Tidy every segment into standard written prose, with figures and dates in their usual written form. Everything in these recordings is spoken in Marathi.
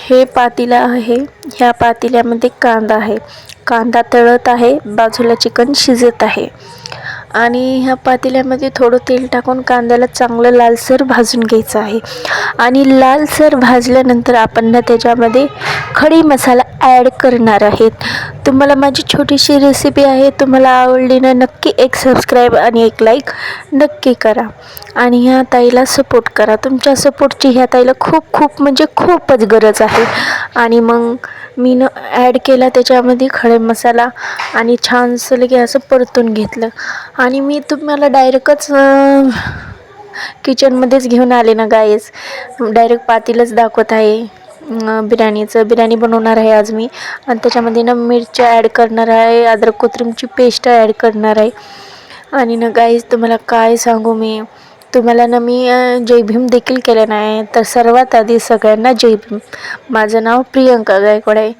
हे पातेलं आहे. ह्या पातेल्यामध्ये कांदा आहे. कांदा तळत आहे, बाजूला चिकन शिजत आहे. आणि ह्या पातेल्यामध्ये थोडं तेल टाकून कांद्याला चांगलं लालसर भाजून घ्यायचं आहे. आणि लालसर भाजल्यानंतर आपण ना त्याच्यामध्ये खडी मसाला ॲड करणार आहेत. तुम्हाला माझी छोटीशी रेसिपी आहे, तुम्हाला आवडली ना नक्की एक सबस्क्राईब आणि एक लाईक नक्की करा. आणि ह्या ताईला सपोर्ट करा. तुमच्या सपोर्टची ह्या ताईला खूप खूप म्हणजे खूपच गरज आहे. आणि मग मी ॲड केला त्याच्यामध्ये खडे मसाला आणि छानसं लगे असं परतून घेतलं. आणि मी तुम्हाला डायरेक्टच किचनमध्येच घेऊन आले ना गाईस. डायरेक्ट पातेलंच दाखवत आहे. बिर्याणी बनवणार आहे आज मी. आणि त्याच्यामध्ये ना मिरच्या ॲड करणार आहे, अद्रक कोथिंबीरची पेस्ट ॲड करणार आहे. आणि ना गाईस तुम्हाला काय सांगू, मी तुम्हाला ना मी जय भीम देखील केलं नाही. तर सर्वात आधी सगळ्यांना जय भीम. माझं नाव प्रियंका गायकवाड आहे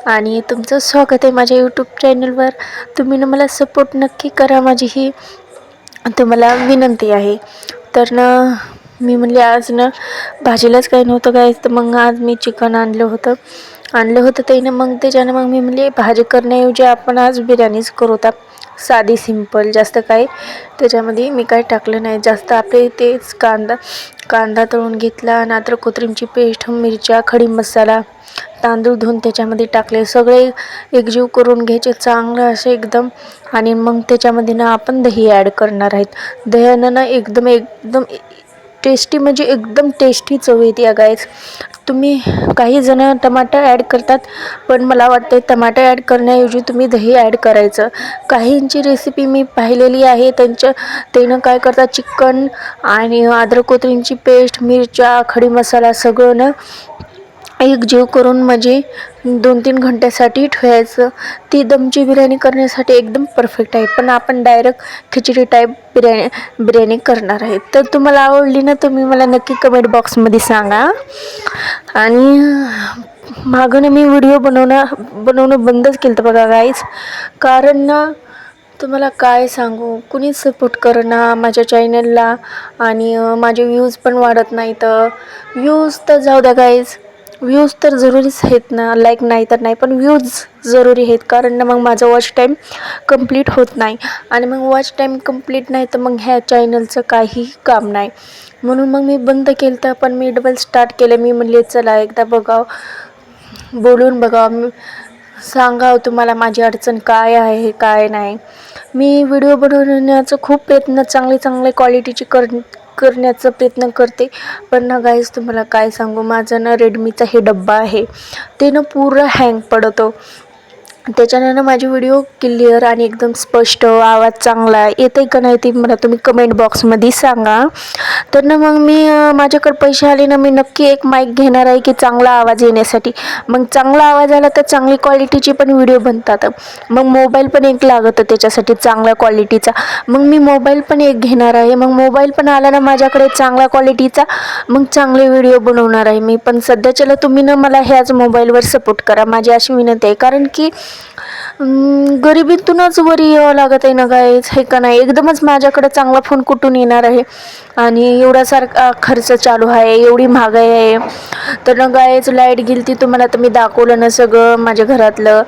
आणि तुमचं स्वागत आहे माझ्या यूट्यूब चॅनलवर. तुम्ही ना मला सपोर्ट नक्की करा, माझी ही तुम्हाला विनंती आहे. तर ना मी म्हणले आज ना भाजीलाच काही नव्हतं काय, तर मग आज मी चिकन आणलं होतं त्यानं. मग त्याच्यानं मग मी म्हणले भाजी करण्याऐवजी आपण आज बिर्याणीच करू होता, साधी सिंपल, जास्त काय त्याच्यामध्ये मी काही टाकलं नाही जास्त. आपले तेच कांदा तळून घेतला, अद्रक कोथिंबीरची पेस्ट, मिरच्या, खडी मसाला, तांदूळ धुवून त्याच्यामध्ये टाकले, सगळे एकजीव करून घ्यायचे चांगलं असं एकदम. आणि मग त्याच्यामध्ये ना आपण दही ॲड करणार आहेत. दह्यानं ना एकदम टेस्टी, म्हणजे एकदम टेस्टी चव येते या गाईस. तुम्ही काही जण टमाटर ॲड करतात, पण मला वाटतं टमाटर ॲड करण्याऐवजी तुम्ही दही ॲड करायचं. काहींची रेसिपी मी पाहिलेली आहे, त्यानं काय करतात, चिकन आणि अद्रक कोथिंबीरची पेस्ट, मिरच्या, खडी मसाला सगळं ना एकजीव करून म्हणजे 2-3 घंट्यासाठी ठेवायचं. ती दमची बिर्याणी करण्यासाठी एकदम परफेक्ट आहे. पण आपण डायरेक्ट खिचडी टाईप बिर्याणी करणार आहे. तर तुम्हाला आवडली ना, तुम्ही मला नक्की कमेंट बॉक्समध्ये सांगा. आणि मागं मी व्हिडिओ बनवणं बंदच केलं होतं बघा गाईज. कारण ना तुम्हाला काय सांगू, कुणीच सपोर्ट करेना माझ्या चॅनलला. आणि माझे व्ह्यूज पण वाढत नाही. तर व्ह्यूज तर जाऊ द्या गाईज, व्ह्यूज तर जरुरीच आहेत ना, लाईक नाही तर नाही, पण व्ह्यूज जरुरी आहेत. कारण ना मग माझं वॉच टाईम कंप्लीट होत नाही. आणि मग वॉच टाईम कंप्लीट नाही तर मग ह्या चॅनलचं काही काम नाही. म्हणून मग मी बंद केलं तर पण मी डबल स्टार्ट केलं. मी म्हणले चला एकदा बोलून बघावं, सांगावं तुम्हाला माझी अडचण काय आहे काय नाही. मी व्हिडिओ बनवण्याचं खूप प्रयत्न, चांगले क्वालिटीची करण्याचा प्रयत्न करते. पण ना गाईज तुम्हाला काय सांगू, माझं ना रेडमीचा हे डब्बा आहे, ते ना पूर्ण हँग पडतो. त्याच्यानं ना माझे व्हिडिओ क्लिअर आणि एकदम स्पष्ट, आवाज चांगला येते का नाही ते मला तुम्ही कमेंट बॉक्समध्ये सांगा. तर ना मग मी माझ्याकडे पैसे आले ना, मी नक्की एक माईक घेणार आहे की चांगला आवाज येण्यासाठी. मग चांगला आवाज आला तर चांगली क्वालिटीची पण व्हिडिओ बनतात. मग मोबाईल पण एक लागतं त्याच्यासाठी चांगल्या क्वालिटीचा. मग मी मोबाईल पण एक घेणार आहे. मग मोबाईल पण आला ना माझ्याकडे चांगल्या क्वालिटीचा, मग चांगले व्हिडिओ बनवणार आहे मी. पण सध्याच्याला तुम्ही ना मला ह्याच मोबाईलवर सपोर्ट करा, माझी अशी विनंती आहे. कारण की गरिबीतूनच वरी यावं लागत आहे ना गाईज, हे का नाही. एकदमच माझ्याकडे चांगला फोन कुठून येणार आहे. आणि एवढा सारखा खर्च चालू आहे, एवढी महागाई आहे. तर ना गाईज लाईट गेली ती, तुम्हाला तर मी दाखवलं ना सगळं माझ्या घरातलं.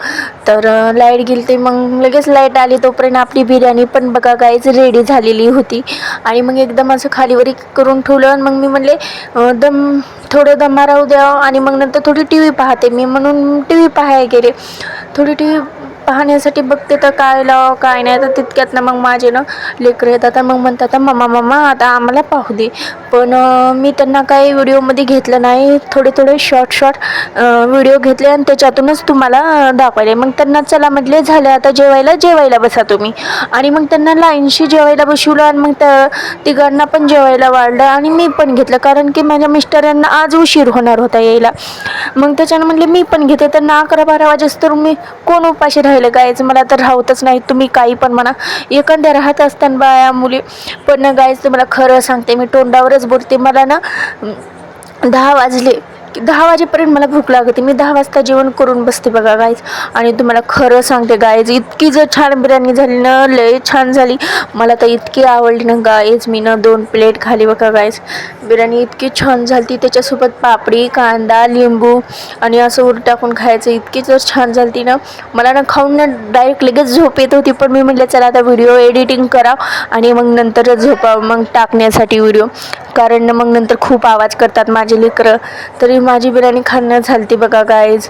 तर लाईट गेली ती, मग लगेच लाईट आली तोपर्यंत आपली बिर्याणी पण बघा गाईज रेडी झालेली होती. आणि मग एकदम असं खालीवरी करून ठेवलं. आणि मग मी म्हणले थोडं दमा राहू द्या. आणि मग नंतर थोडी टी व्ही पाहते मी, म्हणून टी व्ही पाहायला गेले. थोडी टी व्ही पाहण्यासाठी बघते तर काय लाव काय नाही. तर तितक्यात ना मग माझे ना लेकरं येतात, मग म्हणतात मम्मा आता आम्हाला पाहू दे. पण मी त्यांना काही व्हिडिओमध्ये घेतलं नाही, थोडे शॉर्ट व्हिडिओ घेतले आणि त्याच्यातूनच तुम्हाला दाखवले. मग त्यांना चला म्हटले झालं आता जेवायला बसा तुम्ही. आणि मग त्यांना लाईनशी जेवायला बसवलं. आणि मग त्या तिघांना पण जेवायला वाढलं आणि मी पण घेतलं, कारण की माझ्या मिस्टरांना आज उशीर होणार होता यायला. मग त्याच्यानं म्हणले मी पण घेते. त्यांना 11-12 वाजेस तर मी कोण उपाशी राहिलं गायच, मला तर राहतच नाही. तुम्ही काही पण म्हणा, एखाद्या राहत असताना बाया मुली. पण गायच तुम्हाला खरं सांगते, मी तोंडावरच बोलते. मला ना 10 वाजले 10 वाजेपर्यंत मला भूक लागते. मी 10 वाजता जेवण करून बसते बघा गाईज. आणि तुम्हाला खरं सांगते गाईज, इतकी जर छान बिर्याणी झाली ना, लय छान झाली. मला तर इतकी आवडली ना गाईज, मी ना 2 प्लेट खाली बघा गाईज. बिर्याणी इतकी छान झाली, त्याच्यासोबत पापडी, कांदा, लिंबू आणि असं वर टाकून खायचं. इतकी जर छान झाली ना, मला ना खाऊन ना डायरेक्ट लगेच झोप येत होती. पण मी म्हटलं चला आता व्हिडिओ एडिटिंग करा आणि मग नंतर झोपा, मग टाकण्यासाठी व्हिडिओ. कारण मग नंतर खूप आवाज करतात माझे लेकरं. तरी माझी बिर्याणी खाणं झालती बघा गाईज,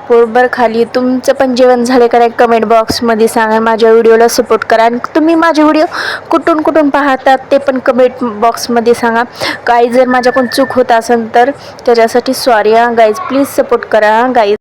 पोटभर खाली. तुमचं पण जेवण झाले का नाही कमेंट बॉक्समध्ये सांगा. माझ्या व्हिडिओला सपोर्ट करा आणि तुम्ही माझे व्हिडिओ कुठून कुठून पाहतात ते पण कमेंट बॉक्समध्ये सांगा. काही जर माझ्याकडून चूक होत असेल तर त्याच्यासाठी सॉरी गाईज. प्लीज सपोर्ट करा गाईज.